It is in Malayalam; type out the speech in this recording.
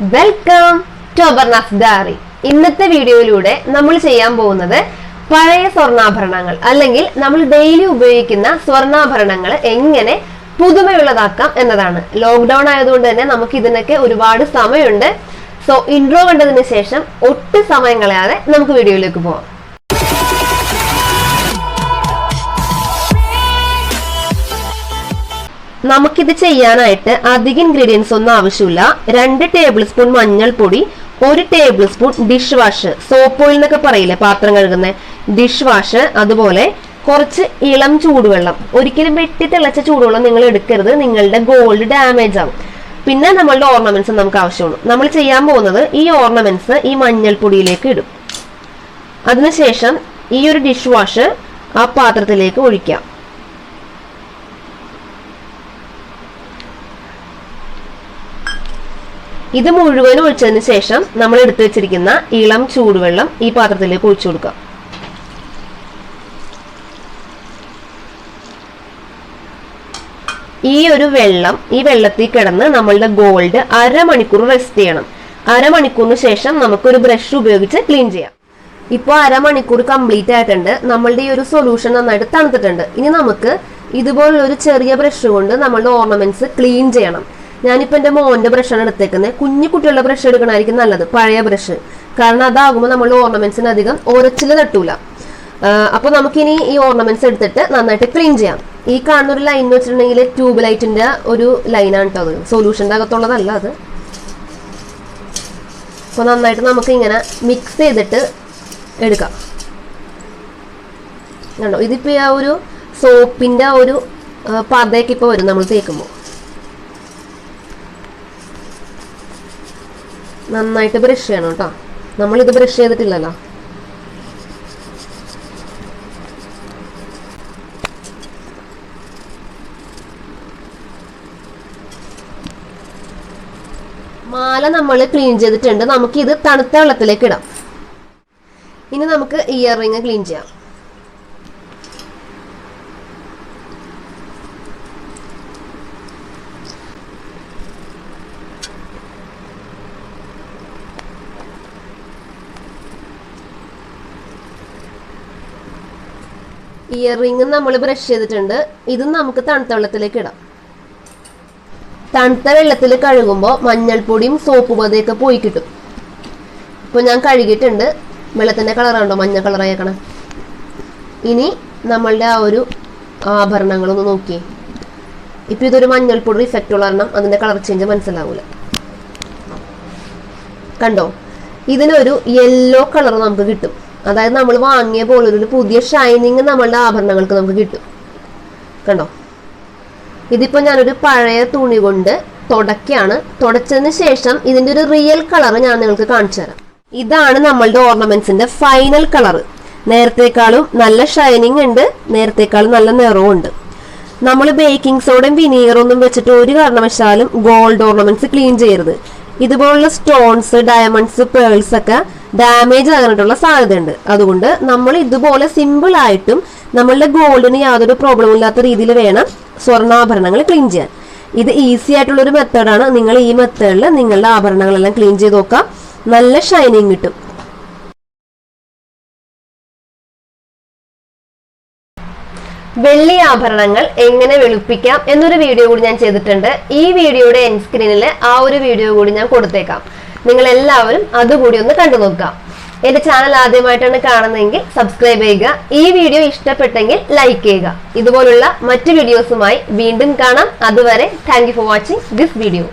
Welcome to Abharna's Diary. ഇന്നത്തെ വീഡിയോയിലൂടെ നമ്മൾ ചെയ്യാൻ പോകുന്നത് പഴയ സ്വർണ്ണാഭരണങ്ങൾ അല്ലെങ്കിൽ നമ്മൾ ഡെയിലി ഉപയോഗിക്കുന്ന സ്വർണ്ണാഭരണങ്ങൾ എങ്ങനെ പുതുമയുള്ളതാക്കാം എന്നതാണ്. ലോക്ക്ഡൗൺ ആയതുകൊണ്ട് തന്നെ നമുക്ക് ഇതിനൊക്കെ ഒരുപാട് സമയമുണ്ട്. സോ ഇൻട്രോ കണ്ടതിന് ശേഷം ഒട്ടും സമയം കളയാതെ നമുക്ക് വീഡിയോയിലേക്ക് പോകാം. നമുക്കിത് ചെയ്യാനായിട്ട് അധിക ഇൻഗ്രീഡിയൻസ് ഒന്നും ആവശ്യമില്ല. 2 ടേബിൾ സ്പൂൺ മഞ്ഞൾപ്പൊടി, 1 table spoon dish wash, soap oil എന്നൊക്കെ പറയില്ലേ പാത്രം കഴുകുന്ന ഡിഷ് വാഷ്, അതുപോലെ കുറച്ച് ഇളം ചൂടുവെള്ളം. ഒരിക്കലും വെട്ടി തിളച്ച ചൂടുവെള്ളം നിങ്ങൾ എടുക്കരുത്, നിങ്ങളുടെ ഗോൾഡ് ഡാമേജ് ആവും. പിന്നെ നമ്മളുടെ ഓർണമെന്റ്സ് നമുക്ക് ആവശ്യമുള്ളൂ. നമ്മൾ ചെയ്യാൻ പോകുന്നത് ഈ ഓർണമെന്റ്സ് ഈ മഞ്ഞൾപ്പൊടിയിലേക്ക് ഇടും. അതിനുശേഷം ഈ ഒരു ഡിഷ് വാഷ് ആ പാത്രത്തിലേക്ക് ഒഴിക്കാം. ഇത് മുഴുവൻ ഒഴിച്ചതിന് ശേഷം നമ്മൾ എടുത്തു വെച്ചിരിക്കുന്ന ഇളം ചൂടുവെള്ളം ഈ പാത്രത്തിലേക്ക് ഒഴിച്ചു കൊടുക്കാം. ഈ വെള്ളത്തിൽ കിടന്ന് നമ്മളുടെ ഗോൾഡ് അരമണിക്കൂർ റെസ്റ്റ് ചെയ്യണം. അരമണിക്കൂറിന് ശേഷം നമുക്കൊരു ബ്രഷ് ഉപയോഗിച്ച് ക്ലീൻ ചെയ്യാം. ഇപ്പോൾ അരമണിക്കൂർ കംപ്ലീറ്റ് ആയിട്ടുണ്ട്. നമ്മളുടെ ഈ ഒരു സൊല്യൂഷൻ നന്നായിട്ട് തണുത്തിട്ടുണ്ട്. ഇനി നമുക്ക് ഇതുപോലൊരു ചെറിയ ബ്രഷ് കൊണ്ട് നമ്മളുടെ ഓർണമെന്റ്സ് ക്ലീൻ ചെയ്യണം. ഞാനിപ്പോൾ എൻ്റെ മോൻ്റെ ബ്രഷാണ് എടുത്തേക്കുന്നത്. കുഞ്ഞു കുട്ടികളുടെ ബ്രഷ് എടുക്കണമായിരിക്കും നല്ലത്, പഴയ ബ്രഷ്. കാരണം അതാകുമ്പോൾ നമ്മളുടെ ഓർണമെന്റ്സിന് അധികം ഒരച്ചിൽ തട്ടൂല. അപ്പോൾ നമുക്കിനി ഈ ഓർണമെന്റ്സ് എടുത്തിട്ട് നന്നായിട്ട് ക്ലീൻ ചെയ്യാം. ഈ കാണുന്ന ഒരു ലൈൻ വെച്ചിട്ടുണ്ടെങ്കിൽ ട്യൂബ് ലൈറ്റിന്റെ ഒരു ലൈനാണ് കേട്ടോ. അത് സൊല്യൂഷൻ്റെ അകത്തുള്ളതല്ല അത്. അപ്പോൾ നന്നായിട്ട് നമുക്ക് ഇങ്ങനെ മിക്സ് ചെയ്തിട്ട് എടുക്കാം. കണ്ടോ, ഇതിപ്പോൾ ആ ഒരു സോപ്പിൻ്റെ ആ ഒരു പതയൊക്കെ ഇപ്പോൾ വരും നമ്മൾ തേക്കുമ്പോൾ. നന്നായിട്ട് ബ്രഷ് ചെയ്യണം കേട്ടോ. നമ്മളിത് ബ്രഷ് ചെയ്തിട്ടില്ലല്ലോ. മാല നമ്മൾ ക്ലീൻ ചെയ്തിട്ടുണ്ട്. നമുക്കിത് തണുത്ത വെള്ളത്തിലേക്ക് ഇടാം. ഇനി നമുക്ക് ഇയർ റിങ് ക്ലീൻ ചെയ്യാം. ഇയർ റിങ് നമ്മൾ ബ്രഷ് ചെയ്തിട്ടുണ്ട്. ഇതും നമുക്ക് തണുത്ത വെള്ളത്തിലേക്ക് ഇടാം. തണുത്ത വെള്ളത്തിൽ കഴുകുമ്പോൾ മഞ്ഞൾപ്പൊടിയും സോപ്പ് പതയൊക്കെ പോയി കിട്ടും. ഇപ്പോൾ ഞാൻ കഴുകിയിട്ടുണ്ട്. വെള്ളത്തിൻ്റെ കളറുണ്ടോ, മഞ്ഞ കളറായേക്കണം. ഇനി നമ്മളുടെ ആ ഒരു ആഭരണങ്ങളൊന്ന് നോക്കിയേ. ഇപ്പം ഇതൊരു മഞ്ഞൾപ്പൊടി ഇഫക്റ്റ് ഉള്ള കാരണം അതിൻ്റെ കളർ ചേഞ്ച് മനസ്സിലാവൂല. കണ്ടോ, ഇതിനൊരു യെല്ലോ കളർ നമുക്ക് കിട്ടും. അതായത് നമ്മൾ വാങ്ങിയ പോലെ ഒരു പുതിയ ഷൈനിങ് നമ്മളുടെ ആഭരണങ്ങൾക്ക് നമുക്ക് കിട്ടും. കണ്ടോ, ഇതിപ്പോൾ ഞാനൊരു പഴയ തുണി കൊണ്ട് തുടയ്ക്കാണ്. തുടച്ചതിന് ശേഷം ഇതിൻ്റെ ഒരു റിയൽ കളർ ഞാൻ നിങ്ങൾക്ക് കാണിച്ചു തരാം. ഇതാണ് നമ്മളുടെ ഓർണമെന്റ്സിന്റെ ഫൈനൽ കളർ. നേരത്തെക്കാളും നല്ല ഷൈനിങ് ഉണ്ട്, നേരത്തെക്കാളും നല്ല നിറവും ഉണ്ട്. നമ്മൾ ബേക്കിംഗ് സോഡയും വിനീഗറൊന്നും വെച്ചിട്ട് ഒരു കാരണവശാലും ഗോൾഡ് ഓർണമെന്റ്സ് ക്ലീൻ ചെയ്യരുത്. ഇതുപോലുള്ള സ്റ്റോൺസ്, ഡയമണ്ട്സ്, പേൾസ് ഒക്കെ ഡാമേജ് ആകാനായിട്ടുള്ള സാധ്യതയുണ്ട്. അതുകൊണ്ട് നമ്മൾ ഇതുപോലെ സിമ്പിൾ ആയിട്ടും നമ്മളുടെ ഗോൾഡിന് യാതൊരു പ്രോബ്ലം ഇല്ലാത്ത രീതിയിൽ വേണം സ്വർണ്ണാഭരണങ്ങൾ ക്ലീൻ ചെയ്യാൻ. ഇത് ഈസി ആയിട്ടുള്ളൊരു മെത്തേഡാണ്. നിങ്ങൾ ഈ മെത്തേഡിൽ നിങ്ങളുടെ ആഭരണങ്ങളെല്ലാം ക്ലീൻ ചെയ്ത് നോക്കാം. നല്ല ഷൈനിങ് കിട്ടും. വെള്ളി ആഭരണങ്ങൾ എങ്ങനെ വെളുപ്പിക്കാം എന്നൊരു വീഡിയോ കൂടി ഞാൻ ചെയ്തിട്ടുണ്ട്. ഈ വീഡിയോയുടെ എൻഡ് സ്ക്രീനിൽ ആ ഒരു വീഡിയോ കൂടി ഞാൻ കൊടുത്തേക്കാം. നിങ്ങൾ എല്ലാവരും അതുകൂടി ഒന്ന് കണ്ടു നോക്കാം. എന്റെ ചാനൽ ആദ്യമായിട്ടാണ് കാണുന്നതെങ്കിൽ സബ്സ്ക്രൈബ് ചെയ്യുക. ഈ വീഡിയോ ഇഷ്ടപ്പെട്ടെങ്കിൽ ലൈക്ക് ചെയ്യുക. ഇതുപോലുള്ള മറ്റു വീഡിയോസുമായി വീണ്ടും കാണാം. അതുവരെ thank you for watching this video.